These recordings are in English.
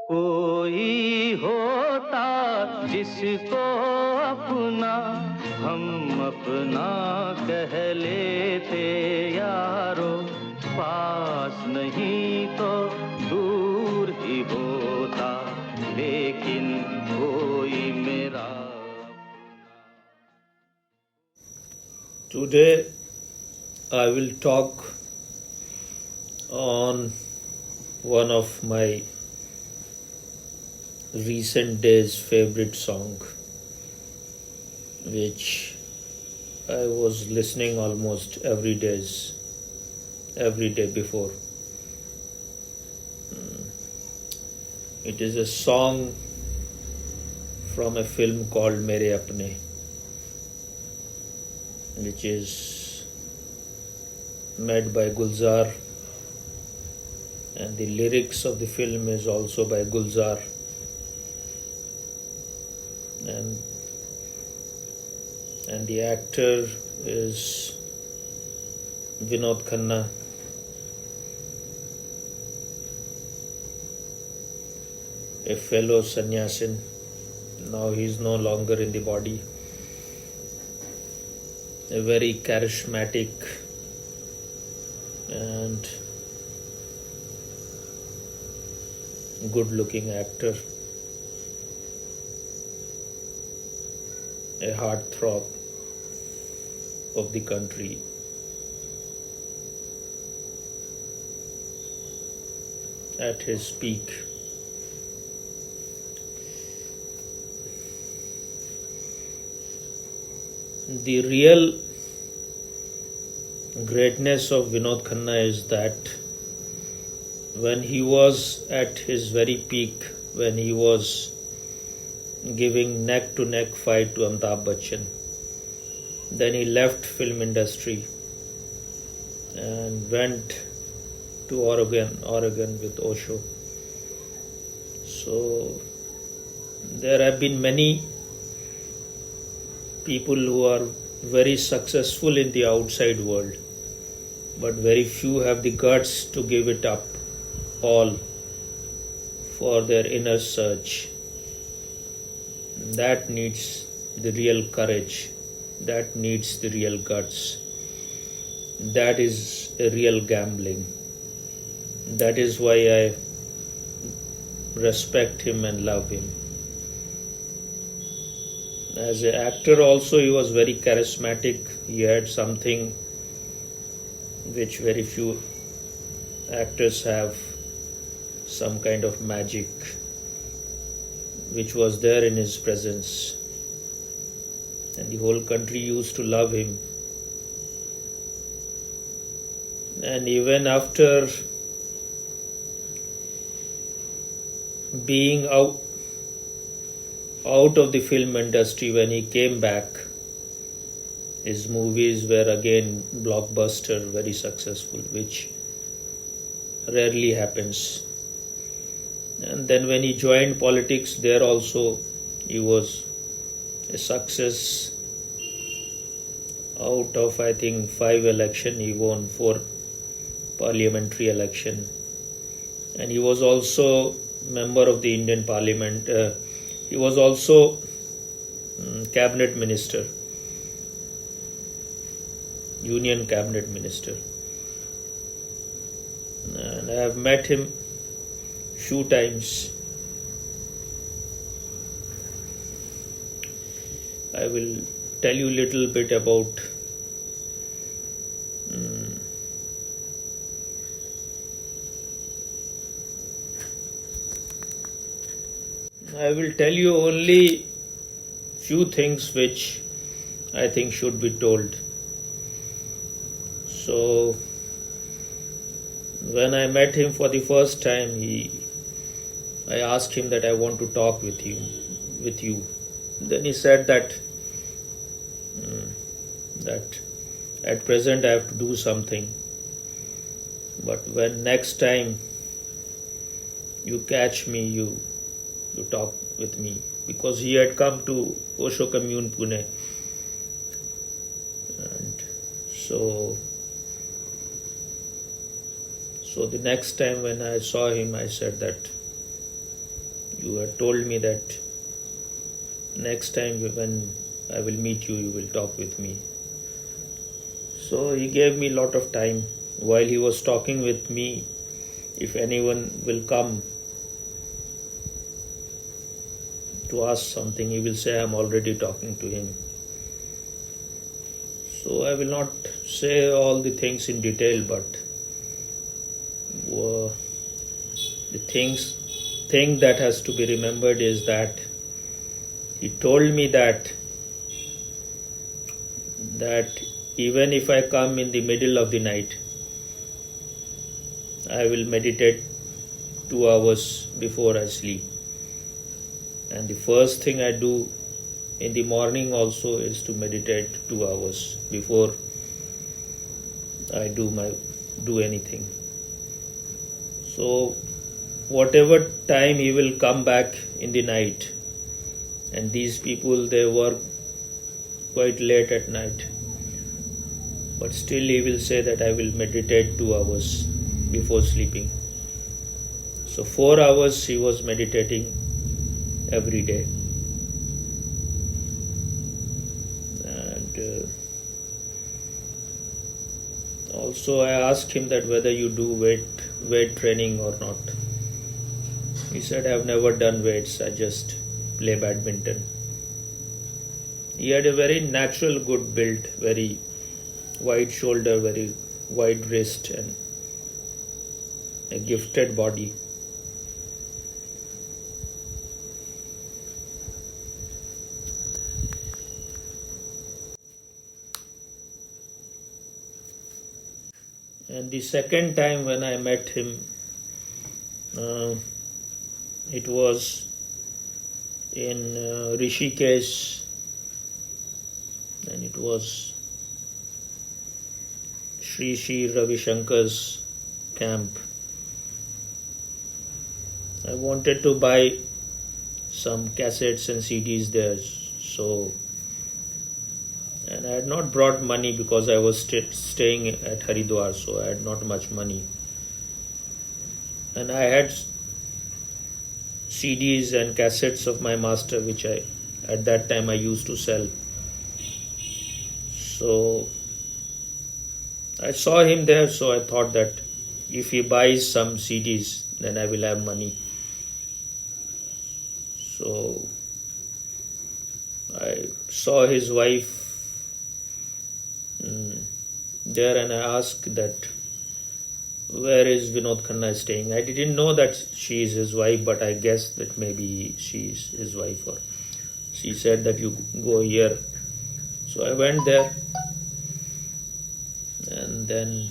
कोई होता जिसको अपना हम अपना कह लेते यारो, पास नहीं तो दूर ही होता, लेकिन कोई मेरा। Today I will talk on one of my recent days favorite song, which I was listening almost every day before. It is a song from a film called Mere Apne, which is made by Gulzar, and the lyrics of the film is also by Gulzar. And the actor is Vinnod Khanna. A fellow sannyasin. Now he is no longer in the body. A very charismatic and good-looking actor. A heartthrob of the country. At his peak. The real greatness of Vinnod Khanna is that when he was at his very peak, when he was giving neck-to-neck fight to Amitabh Bachchan, then he left film industry and went to Oregon with Osho. So there have been many people who are very successful in the outside world, but very few have the guts to give it up all for their inner search. That needs the real courage. That needs the real guts. That is a real gambling. That is why I respect him and love him. As an actor also, he was very charismatic. He had something which very few actors have, some kind of magic which was there in his presence. And the whole country used to love him. And even after being out of the film industry, when he came back, his movies were again blockbuster, very successful, which rarely happens. And then when he joined politics, there also he was a success. Out of, I think, 5 elections, he won 4 parliamentary election. And he was also member of the Indian Parliament. He was also cabinet minister, union cabinet minister. And I have met him few times. I will tell you a little bit about I will tell you only few things which I think should be told. So when I met him for the first time, I asked him that I want to talk with you. Then he said that at present I have to do something, but when next time you catch me, you talk with me, because he had come to Osho Commune, Pune, and so the next time when I saw him, I said that you had told me that next time when I will meet you, you will talk with me. So he gave me a lot of time. While he was talking with me, if anyone will come to ask something, he will say, I'm already talking to him. So I will not say all the things in detail, but the thing that has to be remembered is that he told me that even if I come in the middle of the night, I will meditate 2 hours before I sleep. And the first thing I do in the morning also is to meditate 2 hours before I do anything. So whatever time he will come back in the night, and these people, they work quite late at night, but still he will say that I will meditate 2 hours before sleeping. So 4 hours he was meditating every day. And also I asked him that whether you do weight training or not. He said, I have never done weights, I just play badminton. He had a very natural good build, very wide shoulder, very wide wrist, and a gifted body. And the second time when I met him, it was in Rishikesh, and it was Sri Ravi Shankar's camp. I wanted to buy some cassettes and CDs there, and I had not brought money because I was staying at Haridwar, so I had not much money. And I had CDs and cassettes of my master, which at that time I used to sell. So I saw him there, so I thought that if he buys some CDs, then I will have money. So I saw his wife there, and I asked that where is Vinnod Khanna staying. I didn't know that she is his wife, but I guessed that maybe she is his wife, or she said that you go here. So I went there, and then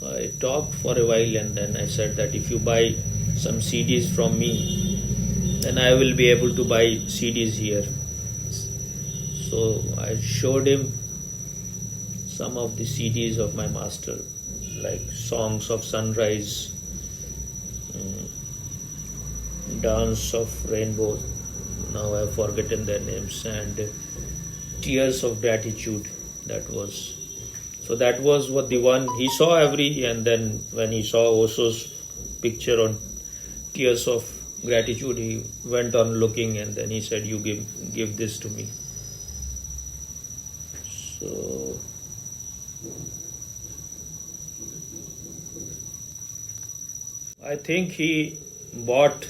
I talked for a while, and then I said that if you buy some CDs from me, then I will be able to buy CDs here. So I showed him some of the CDs of my master, like Songs of Sunrise, Dance of Rainbow, now I have forgotten their names, and Tears of Gratitude. That was what the one he saw and then when he saw Osho's picture on Tears of Gratitude, he went on looking, and then he said, you give this to me. So I think he bought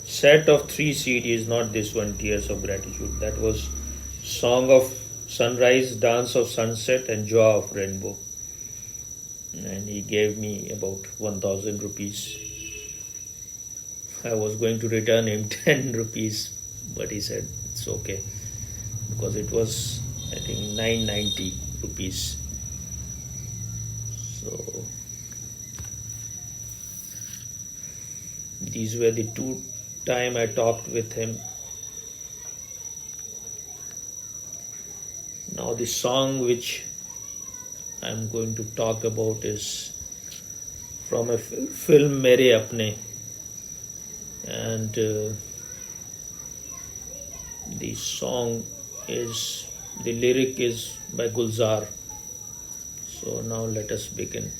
set of 3 CDs, not this one, Tears of Gratitude. That was Song of Sunrise, Dance of Sunset, and Joy of Rainbow. And he gave me about 1,000 rupees. I was going to return him 10 rupees, but he said it's okay, because it was, I think, 990 rupees. So these were the 2 times I talked with him. Now the song which I'm going to talk about is from a film Mere Apne, and the lyric is by Gulzar. So now let us begin.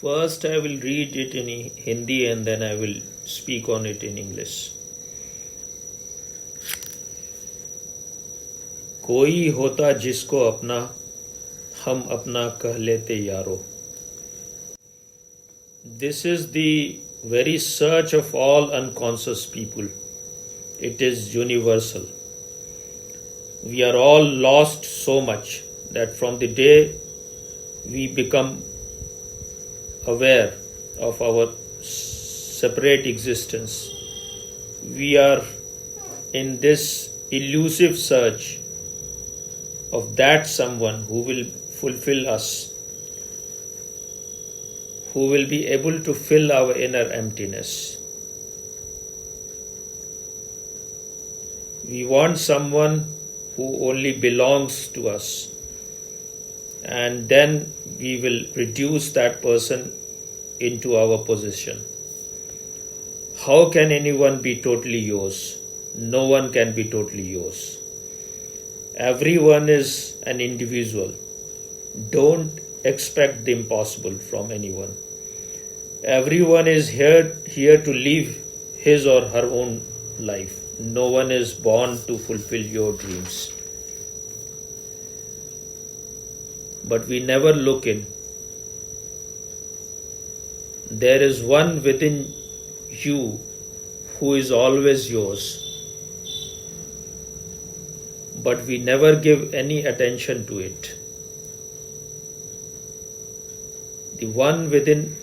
First, I will read it in Hindi and then I will speak on it in English. कोई होता जिसको अपना हम अपना कह लेते यारो. This is the very search of all unconscious people. It is universal. We are all lost so much that from the day we become aware of our separate existence, we are in this elusive search of that someone who will fulfill us, who will be able to fill our inner emptiness. We want someone who only belongs to us, and then we will reduce that person into our possession. How can anyone be totally yours? No one can be totally yours. Everyone is an individual. Don't expect the impossible from anyone. Everyone is here to live his or her own life. No one is born to fulfill your dreams. But we never look in. There is one within you who is always yours. But we never give any attention to it. The one within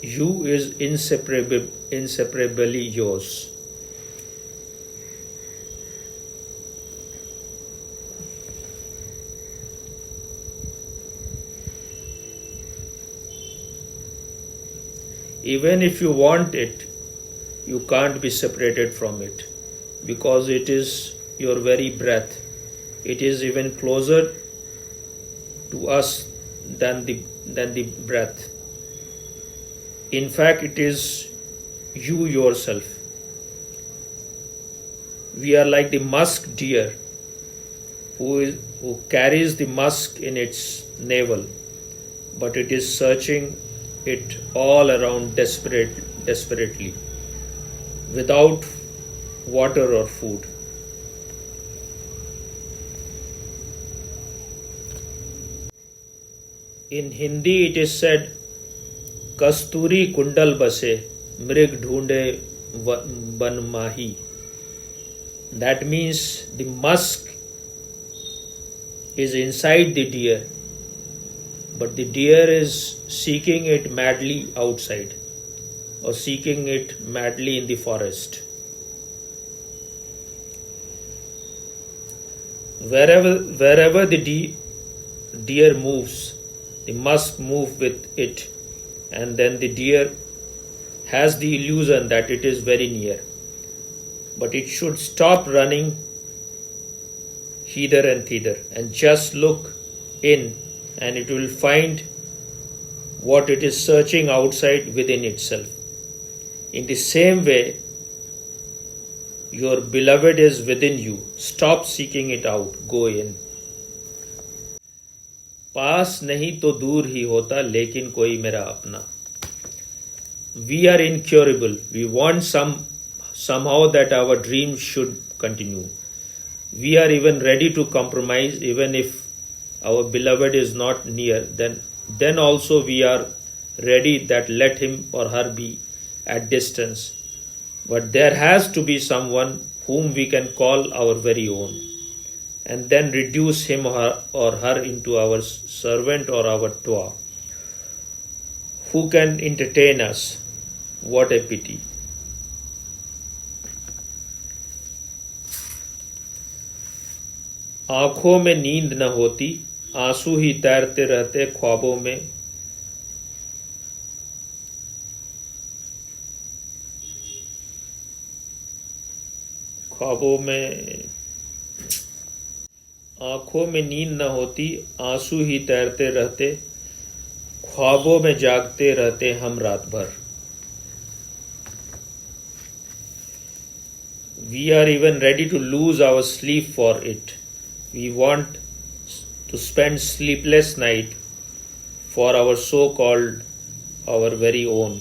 you is inseparably yours. Even if you want it, you can't be separated from it, because it is your very breath. It is even closer to us than the breath. In fact, it is you yourself. We are like the musk deer who carries the musk in its navel, but it is searching it all around desperately, without water or food. In Hindi it is said, Kasturi kundal base, mrig dhoonde ban mahi. That means the musk is inside the deer, but the deer is seeking it madly outside, or seeking it madly in the forest. Wherever the deer moves, the musk moves with it, and then the deer has the illusion that it is very near. But it should stop running hither and thither and just look in, and it will find what it is searching outside within itself. In the same way, your beloved is within you. Stop seeking it out. Go in. पास नहीं तो दूर ही होता लेकिन कोई मेरा अपना. We are incurable. We want somehow that our dreams should continue. We are even ready to compromise even if our beloved is not near. Then also we are ready that let him or her be at distance. But there has to be someone whom we can call our very own, and then reduce him or her into our servant or our toa, who can entertain us. What a pity. आंखों में नींद न होती, आंसू ही तैरते रहते ख्वाबों में. आंखों में नींद न होती, आंसू ही तैरते रहते ख्वाबों में जागते रहते हम रात भर. We are even ready to lose our sleep for it. We want to spend sleepless night for our so-called our very own.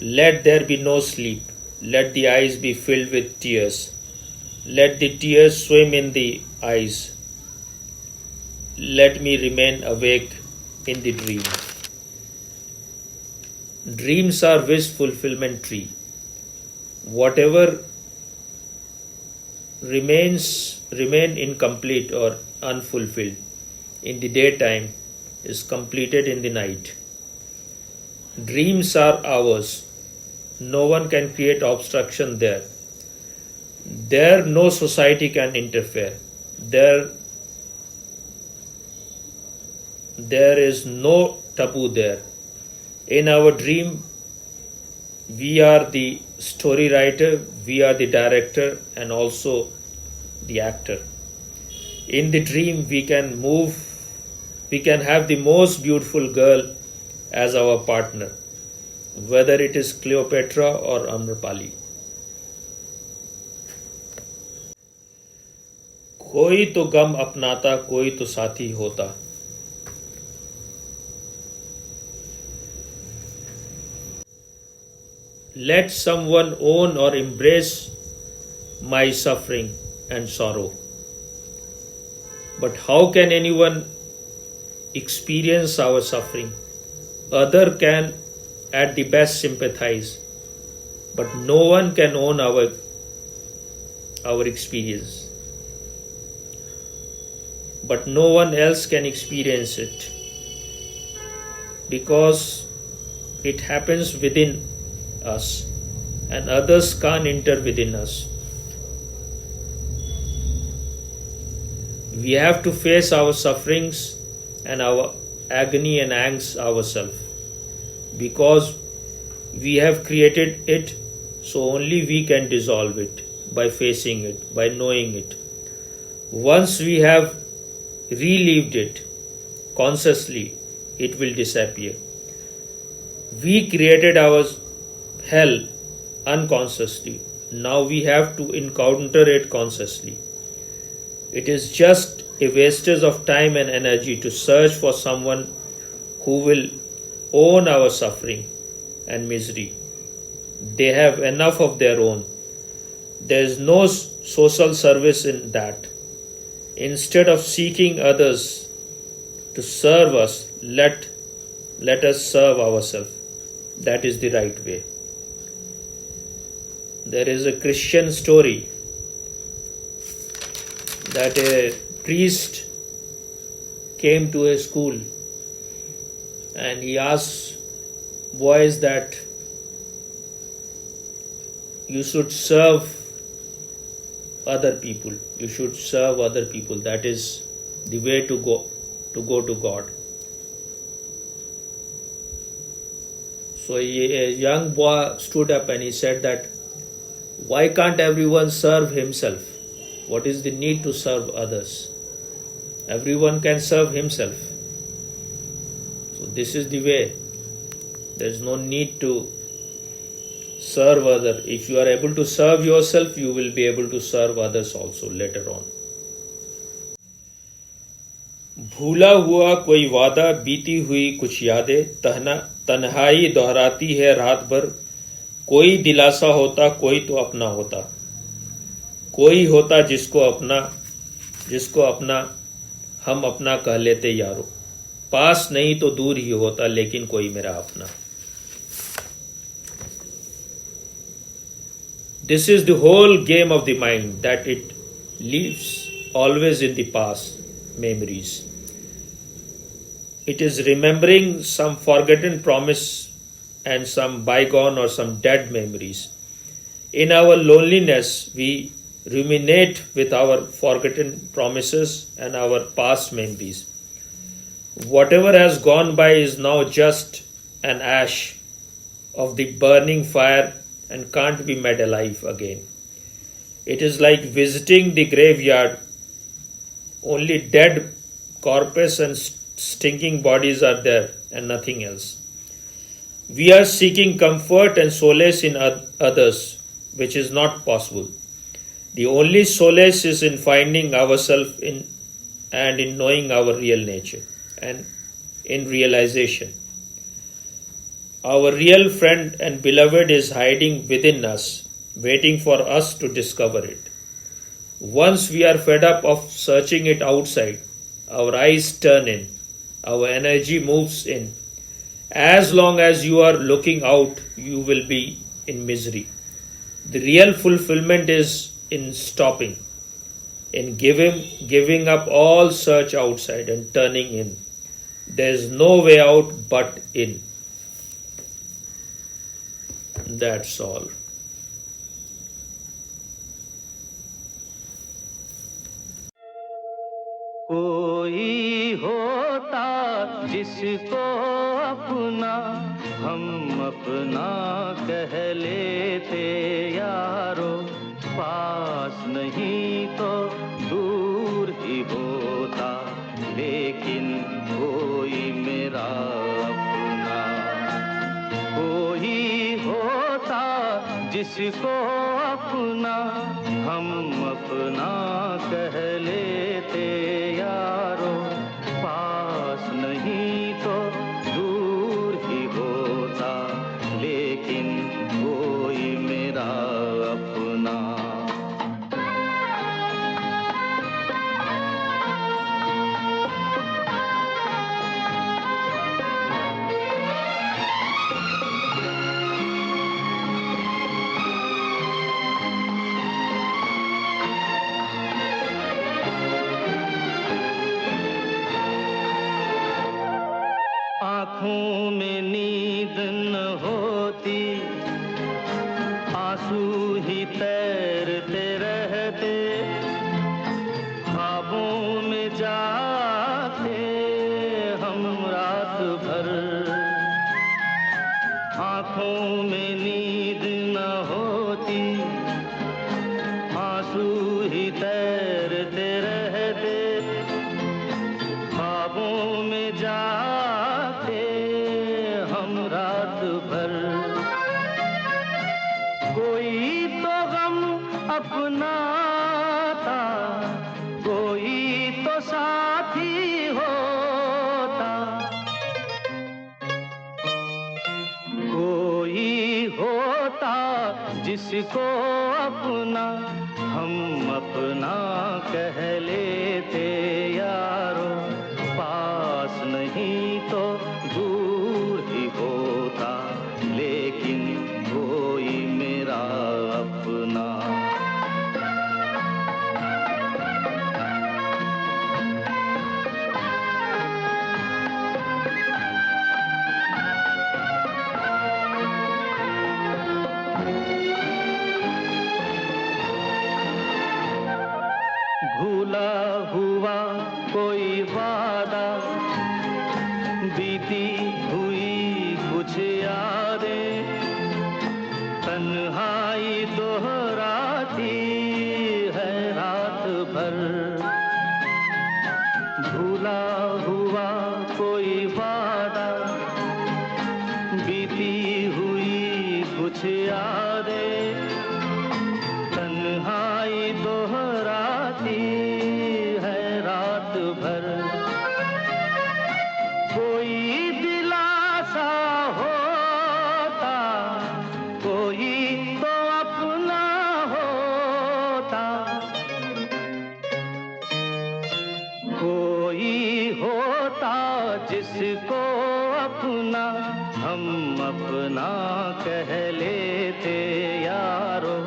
Let there be no sleep. Let the eyes be filled with tears. Let the tears swim in the eyes. Let me remain awake in the dream. Dreams are wish fulfillment tree. Whatever remain incomplete or unfulfilled in the daytime is completed in the night. Dreams are ours. No one can create obstruction there. There no society can interfere. There is no taboo there. In our dream, we are the story writer, we are the director, and also the actor. In the dream, we can have the most beautiful girl as our partner, whether it is Cleopatra or Amrapali. कोई तो गम अपनाता, कोई तो साथी होता. Let someone own or embrace my suffering and sorrow. But how can anyone experience our suffering? Other can at the best sympathize, but no one can own our experience. But no one else can experience it because it happens within us and others can't enter within us. We have to face our sufferings and our agony and angst ourselves because we have created it, so only we can dissolve it by facing it, by knowing it. Once we have relived it consciously, it will disappear. We created our hell unconsciously. Now we have to encounter it consciously. It is just a wastage of time and energy to search for someone who will own our suffering and misery. They have enough of their own. There is no social service in that. Instead of seeking others to serve us, let us serve ourselves. That is the right way. There is a Christian story that a priest came to a school and he asked boys that you should serve other people. You should serve other people. That is the way to go to God. So a young boy stood up and he said that, why can't everyone serve himself? What is the need to serve others? Everyone can serve himself. So this is the way. There is no need to serve other. If you are able to serve yourself, you will be able to serve others also later on. भूला हुआ कोई वादा, बीती हुई कुछ यादें, तन्हाई दोहराती है रात भर. कोई दिलासा होता, कोई तो अपना होता. कोई होता जिसको अपना हम अपना कह लेते यारो. पास नहीं तो दूर ही होता, लेकिन कोई मेरा अपना. This is the whole game of the mind, that it lives always in the past memories. It is remembering some forgotten promise and some bygone or some dead memories. In our loneliness, we ruminate with our forgotten promises and our past memories. Whatever has gone by is now just an ash of the burning fire and can't be made alive again. It is like visiting the graveyard. Only dead corpses and stinking bodies are there and nothing else. We are seeking comfort and solace in others, which is not possible. The only solace is in finding ourselves in and in knowing our real nature and in realization. Our real friend and beloved is hiding within us, waiting for us to discover it. Once we are fed up of searching it outside, our eyes turn in, our energy moves in. As long as you are looking out, you will be in misery. The real fulfillment is in stopping, in giving up all search outside and turning in. There is no way out but in. That's all. कोई होता जिसको अपना हम अपना कह लेते यारो, पास नहीं तो दूर ही होता, लेकिन कोई मेरा अपना। कोई होता जिसको अपना हम अपना कह लेते यारो, पास नहीं तो दूर ही होता, लेकिन कोई मेरा अपना। आँखों में नींद न होती, आंसू ही तैरते रहते, ख्वाबों में जाते हम रात भर। आँखों में नींद न होती, आंसू ही तैरते रहते, ख्वाबों में जाते हम रात भर। कोई तो गम अपना था, कोई तो साथी होता, कोई होता जिसको अपना हम अपना कह लेते यारो, पास नहीं तो दूर ही होता, लेकिन कोई मेरा अपना। भूला हुआ कोई वादा, बीती हुई कुछ यादें, तन्हाई दोहराती है रात भर। भूला हुआ कोई वादा, बीती हुई कुछ यादें, तन्हाई दोहराती है रात भर। कोई दिलासा होता, कोई तो अपना होता, कोई होता जिसको अपना हम अपना कह लेते यारो,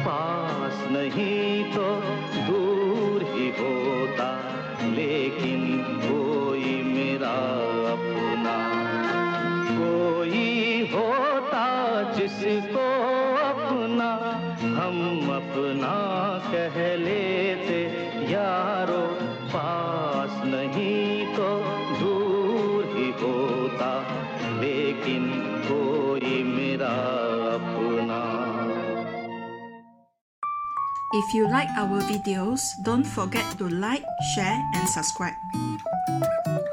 पास नहीं तो दूर ही होता, लेकिन कोई मेरा अपना। कोई होता जिसको अपना हम अपना कह लेते यारो, पास नहीं तो दूर ही होता, लेकिन कोई मेरा अपना। If you like our videos, don't forget to like, share and subscribe.